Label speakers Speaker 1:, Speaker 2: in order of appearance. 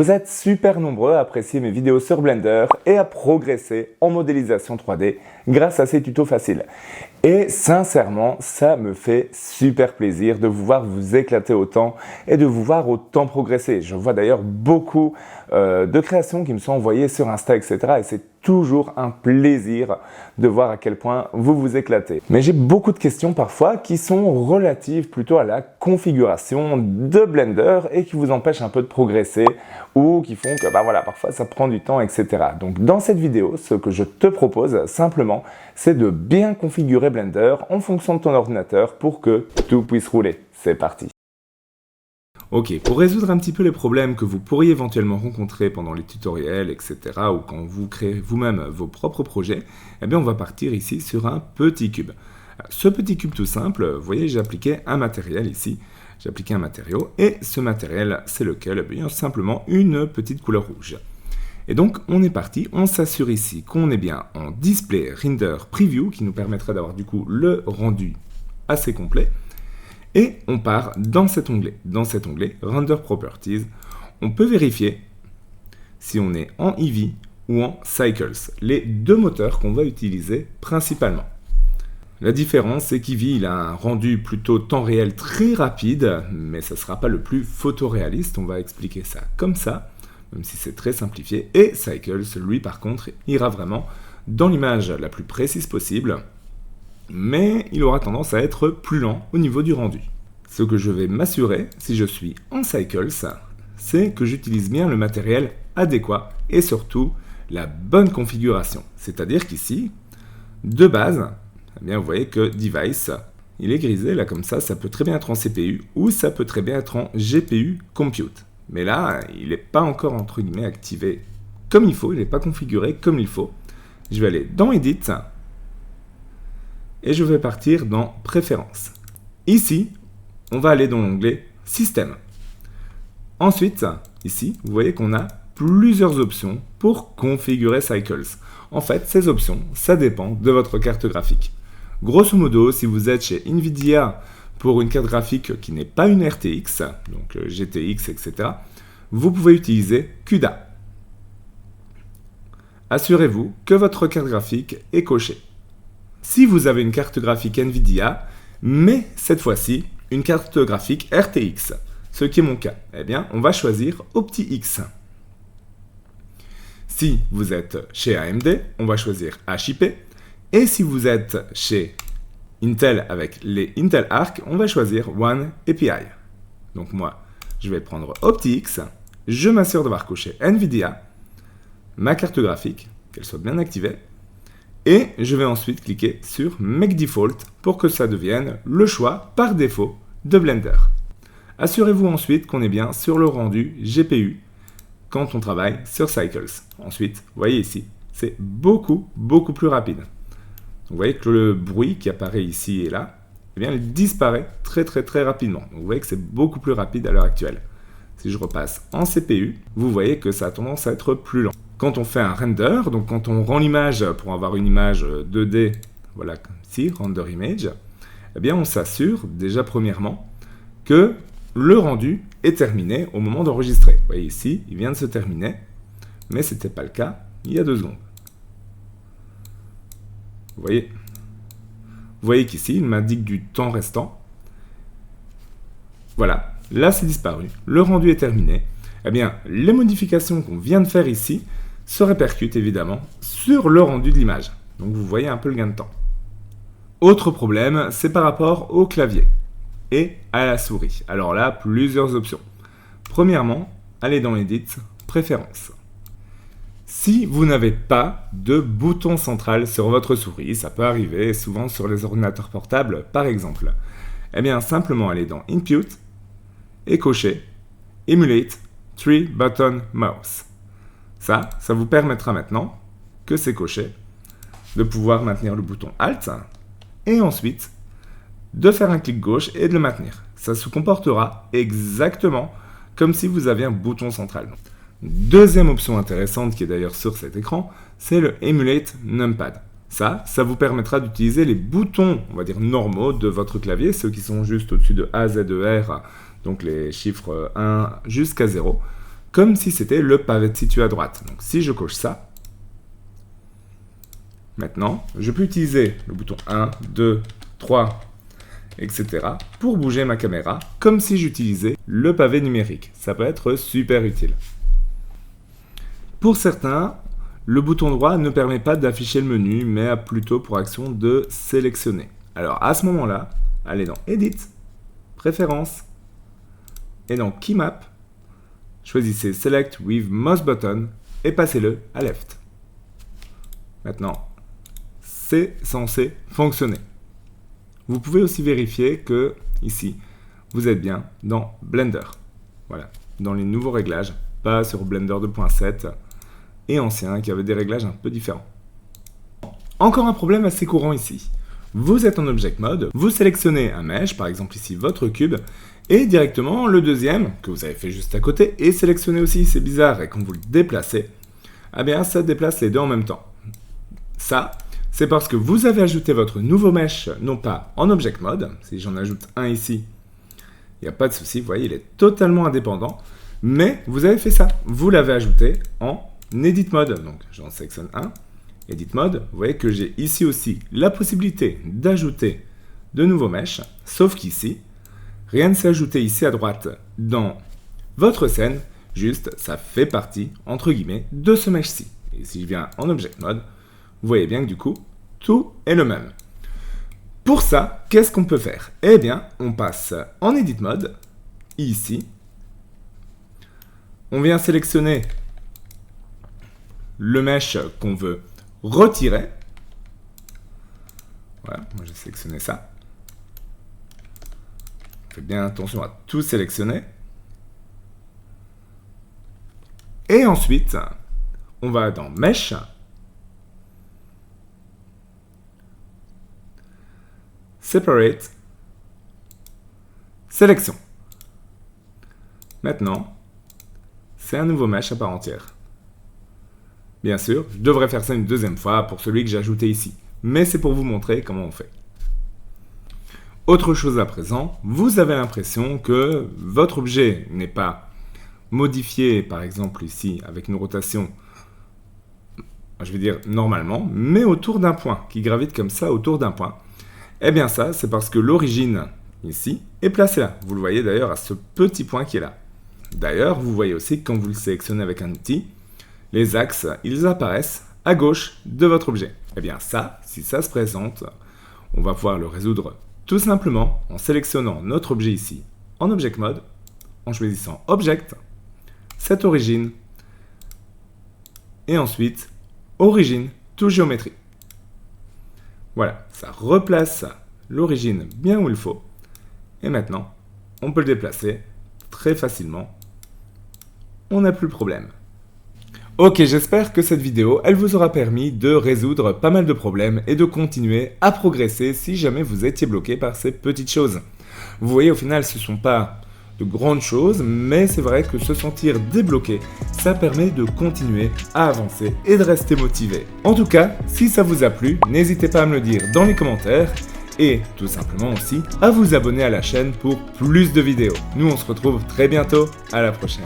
Speaker 1: Vous êtes super nombreux à apprécier mes vidéos sur Blender et à progresser en modélisation 3D grâce à ces tutos faciles. Et sincèrement, ça me fait super plaisir de vous voir vous éclater autant et de vous voir autant progresser. Je vois d'ailleurs beaucoup de créations qui me sont envoyées sur Insta, etc. Et c'est toujours un plaisir de voir à quel point vous vous éclatez. Mais j'ai beaucoup de questions parfois qui sont relatives plutôt à la configuration de Blender et qui vous empêchent un peu de progresser ou qui font que parfois ça prend du temps, etc. Donc dans cette vidéo, ce que je te propose simplement, c'est de bien configurer Blender en fonction de ton ordinateur pour que tout puisse rouler. C'est parti! Ok, pour résoudre un petit peu les problèmes que vous pourriez éventuellement rencontrer pendant les tutoriels, etc. ou quand vous créez vous-même vos propres projets, eh bien on va partir ici sur un petit cube. Ce petit cube tout simple, vous voyez, j'ai appliqué un matériel ici. J'ai appliqué un matériau et ce matériel, c'est lequel? Eh bien simplement une petite couleur rouge. Et donc, on est parti, on s'assure ici qu'on est bien en Display Render Preview, qui nous permettra d'avoir du coup le rendu assez complet. Et on part dans cet onglet. Dans cet onglet, Render Properties, on peut vérifier si on est en Eevee ou en Cycles, les deux moteurs qu'on va utiliser principalement. La différence, c'est qu'Eevee, il a un rendu plutôt temps réel très rapide, mais ça ne sera pas le plus photoréaliste, on va expliquer ça comme ça. Même si c'est très simplifié, et Cycles, lui par contre, ira vraiment dans l'image la plus précise possible, mais il aura tendance à être plus lent au niveau du rendu. Ce que je vais m'assurer, si je suis en Cycles, c'est que j'utilise bien le matériel adéquat, et surtout la bonne configuration. C'est-à-dire qu'ici, de base, eh bien, vous voyez que Device, il est grisé, là comme ça peut très bien être en CPU, ou ça peut très bien être en GPU Compute. Mais là, il n'est pas encore, entre guillemets, activé comme il faut, il n'est pas configuré comme il faut. Je vais aller dans Edit, et je vais partir dans Préférences. Ici, on va aller dans l'onglet Système. Ensuite, ici, vous voyez qu'on a plusieurs options pour configurer Cycles. En fait, ces options, ça dépend de votre carte graphique. Grosso modo, si vous êtes chez Nvidia, pour une carte graphique qui n'est pas une RTX, donc GTX, etc., vous pouvez utiliser CUDA. Assurez-vous que votre carte graphique est cochée. Si vous avez une carte graphique Nvidia, mais cette fois-ci, une carte graphique RTX, ce qui est mon cas, eh bien, on va choisir OptiX. Si vous êtes chez AMD, on va choisir HIP. Et si vous êtes chez Intel avec les Intel Arc, on va choisir One API. Donc moi, je vais prendre OptiX, je m'assure d'avoir coché NVIDIA, ma carte graphique, qu'elle soit bien activée, et je vais ensuite cliquer sur Make Default pour que ça devienne le choix par défaut de Blender. Assurez-vous ensuite qu'on est bien sur le rendu GPU quand on travaille sur Cycles. Ensuite, vous voyez ici, c'est beaucoup plus rapide. Vous voyez que le bruit qui apparaît ici et là, eh bien, il disparaît très rapidement. Donc, vous voyez que c'est beaucoup plus rapide à l'heure actuelle. Si je repasse en CPU, vous voyez que ça a tendance à être plus lent. Quand on fait un render, donc quand on rend l'image pour avoir une image 2D, voilà ici, render image, eh bien, on s'assure déjà premièrement que le rendu est terminé au moment d'enregistrer. Vous voyez ici, il vient de se terminer, mais ce n'était pas le cas il y a 2 secondes. Vous voyez qu'ici, il m'indique du temps restant. Voilà, là c'est disparu, le rendu est terminé. Eh bien, les modifications qu'on vient de faire ici se répercutent évidemment sur le rendu de l'image. Donc vous voyez un peu le gain de temps. Autre problème, c'est par rapport au clavier et à la souris. Alors là, plusieurs options. Premièrement, allez dans Edit, Préférences. Si vous n'avez pas de bouton central sur votre souris, ça peut arriver souvent sur les ordinateurs portables par exemple, eh bien simplement allez dans Input et cocher Emulate 3 Button Mouse. Ça vous permettra maintenant que c'est coché de pouvoir maintenir le bouton Alt et ensuite de faire un clic gauche et de le maintenir. Ça se comportera exactement comme si vous aviez un bouton central. Deuxième option intéressante qui est d'ailleurs sur cet écran, c'est le Emulate Numpad. Ça vous permettra d'utiliser les boutons, on va dire normaux de votre clavier, ceux qui sont juste au-dessus de A, Z, E, R, donc les chiffres 1 jusqu'à 0, comme si c'était le pavé situé à droite. Donc si je coche ça, maintenant, je peux utiliser le bouton 1, 2, 3, etc. pour bouger ma caméra, comme si j'utilisais le pavé numérique. Ça peut être super utile. Pour certains, le bouton droit ne permet pas d'afficher le menu, mais a plutôt pour action de sélectionner. Alors à ce moment-là, allez dans Edit, Préférences, et dans Key Map, choisissez Select with Mouse Button et passez-le à Left. Maintenant, c'est censé fonctionner. Vous pouvez aussi vérifier que, ici, vous êtes bien dans Blender. Voilà, dans les nouveaux réglages, pas sur Blender 2.7 et ancien qui avait des réglages un peu différents. Encore un problème assez courant ici. Vous êtes en Object Mode, vous sélectionnez un mesh, par exemple ici votre cube, et directement le deuxième, que vous avez fait juste à côté, est sélectionné aussi. C'est bizarre, et quand vous le déplacez, eh bien ça déplace les deux en même temps. Ça, c'est parce que vous avez ajouté votre nouveau mesh, non pas en Object Mode, si j'en ajoute un ici, il n'y a pas de souci, vous voyez, il est totalement indépendant, mais vous avez fait ça, vous l'avez ajouté en Edit Mode, donc j'en sélectionne un, Edit Mode, vous voyez que j'ai ici aussi la possibilité d'ajouter de nouveaux meshs, sauf qu'ici, rien ne s'est ajouté ici à droite dans votre scène, juste ça fait partie, entre guillemets, de ce mesh-ci. Et si je viens en Object Mode, vous voyez bien que du coup, tout est le même. Pour ça, qu'est-ce qu'on peut faire? Eh bien, on passe en Edit Mode, ici, on vient sélectionner le mesh qu'on veut retirer. Voilà, moi j'ai sélectionné ça. Faites bien attention à tout sélectionner. Et ensuite, on va dans Mesh. Separate. Sélection. Maintenant, c'est un nouveau mesh à part entière. Bien sûr, je devrais faire ça une deuxième fois pour celui que j'ai ajouté ici. Mais c'est pour vous montrer comment on fait. Autre chose à présent, vous avez l'impression que votre objet n'est pas modifié, par exemple ici, avec une rotation, je vais dire normalement, mais autour d'un point, qui gravite comme ça autour d'un point. Eh bien ça, c'est parce que l'origine, ici, est placée là. Vous le voyez d'ailleurs à ce petit point qui est là. D'ailleurs, vous voyez aussi que quand vous le sélectionnez avec un outil, les axes, ils apparaissent à gauche de votre objet. Eh bien ça, si ça se présente, on va pouvoir le résoudre tout simplement en sélectionnant notre objet ici en Object Mode, en choisissant Object, cette origine, et ensuite Origine to Géométrie. Voilà, ça replace l'origine bien où il faut. Et maintenant, on peut le déplacer très facilement. On n'a plus le problème. Ok, j'espère que cette vidéo, elle vous aura permis de résoudre pas mal de problèmes et de continuer à progresser si jamais vous étiez bloqué par ces petites choses. Vous voyez, au final, ce ne sont pas de grandes choses, mais c'est vrai que se sentir débloqué, ça permet de continuer à avancer et de rester motivé. En tout cas, si ça vous a plu, n'hésitez pas à me le dire dans les commentaires et tout simplement aussi à vous abonner à la chaîne pour plus de vidéos. Nous, on se retrouve très bientôt, à la prochaine.